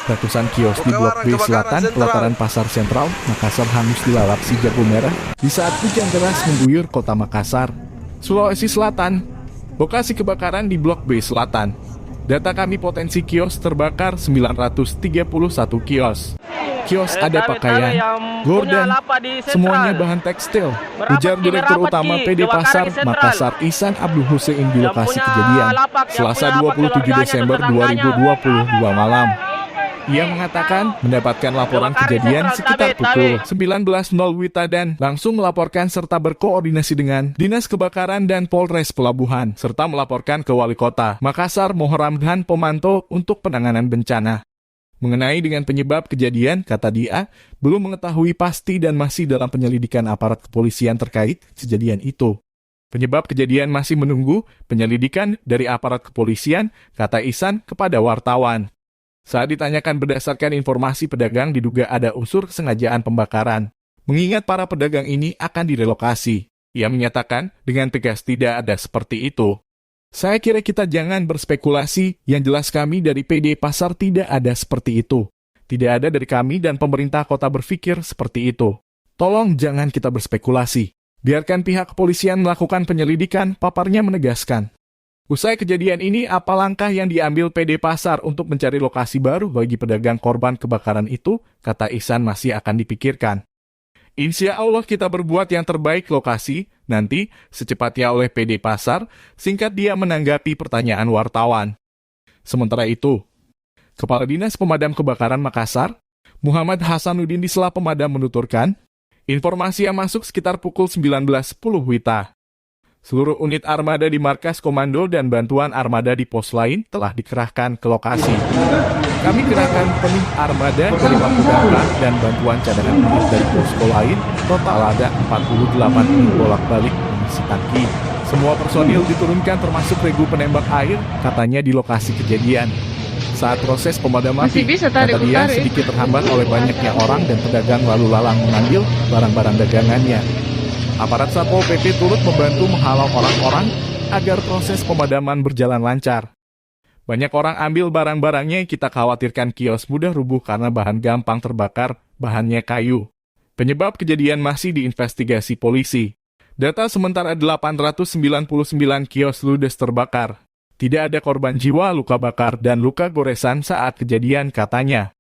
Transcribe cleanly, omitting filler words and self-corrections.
Ratusan kios di Blok B Selatan, pelataran Pasar Sentral, Makassar hangus dilalap si jago merah di saat hujan deras mengguyur kota Makassar, Sulawesi Selatan. Lokasi kebakaran di Blok B Selatan. Data kami potensi kios terbakar 931 kios. Kios ada pakaian, gorden, semuanya bahan tekstil. Ujar Direktur Utama PD Pasar Makassar Ihsan Abdul Hussein di lokasi kejadian, Selasa 27 Desember 2022 malam. Ia mengatakan mendapatkan laporan kejadian sekitar pukul 19.00 WITA dan langsung melaporkan serta berkoordinasi dengan Dinas Kebakaran dan Polres Pelabuhan, serta melaporkan ke Wali Kota Makassar Muharram dan Pomanto untuk penanganan bencana. Mengenai dengan penyebab kejadian, kata dia, belum mengetahui pasti dan masih dalam penyelidikan aparat kepolisian terkait kejadian itu. Penyebab kejadian masih menunggu penyelidikan dari aparat kepolisian, kata Ihsan kepada wartawan. Saat ditanyakan berdasarkan informasi pedagang diduga ada unsur kesengajaan pembakaran. Mengingat para pedagang ini akan direlokasi. Ia menyatakan dengan tegas tidak ada seperti itu. Saya kira kita jangan berspekulasi, yang jelas kami dari PD Pasar tidak ada seperti itu. Tidak ada dari kami dan pemerintah kota berpikir seperti itu. Tolong jangan kita berspekulasi. Biarkan pihak kepolisian melakukan penyelidikan, paparnya menegaskan. Usai kejadian ini, apa langkah yang diambil PD Pasar untuk mencari lokasi baru bagi pedagang korban kebakaran itu, kata Ihsan masih akan dipikirkan. Insya Allah kita berbuat yang terbaik lokasi, nanti secepatnya oleh PD Pasar, singkat dia menanggapi pertanyaan wartawan. Sementara itu, Kepala Dinas Pemadam Kebakaran Makassar, Muhammad Hasanuddin di Sela Pemadam menuturkan, informasi yang masuk sekitar pukul 19.10 WITA. Seluruh unit armada di markas komando dan bantuan armada di pos lain telah dikerahkan ke lokasi. Kami kerahkan penuh armada dari Mampu Damkar dan bantuan cadangan unit dari posko lain. Total ada 48 unit bolak-balik mengisi tangki. Semua personil diturunkan termasuk regu penembak air, katanya di lokasi kejadian. Saat proses pemadaman api, kata dia sedikit terhambat oleh banyaknya orang dan pedagang lalu lalang mengambil barang-barang dagangannya. Aparat Satpol PP turut membantu menghalau orang-orang agar proses pemadaman berjalan lancar. Banyak orang ambil barang-barangnya, kita khawatirkan kios mudah rubuh karena bahan gampang terbakar, bahannya kayu. Penyebab kejadian masih diinvestigasi polisi. Data sementara 899 kios ludes terbakar. Tidak ada korban jiwa, luka bakar, dan luka goresan saat kejadian, katanya.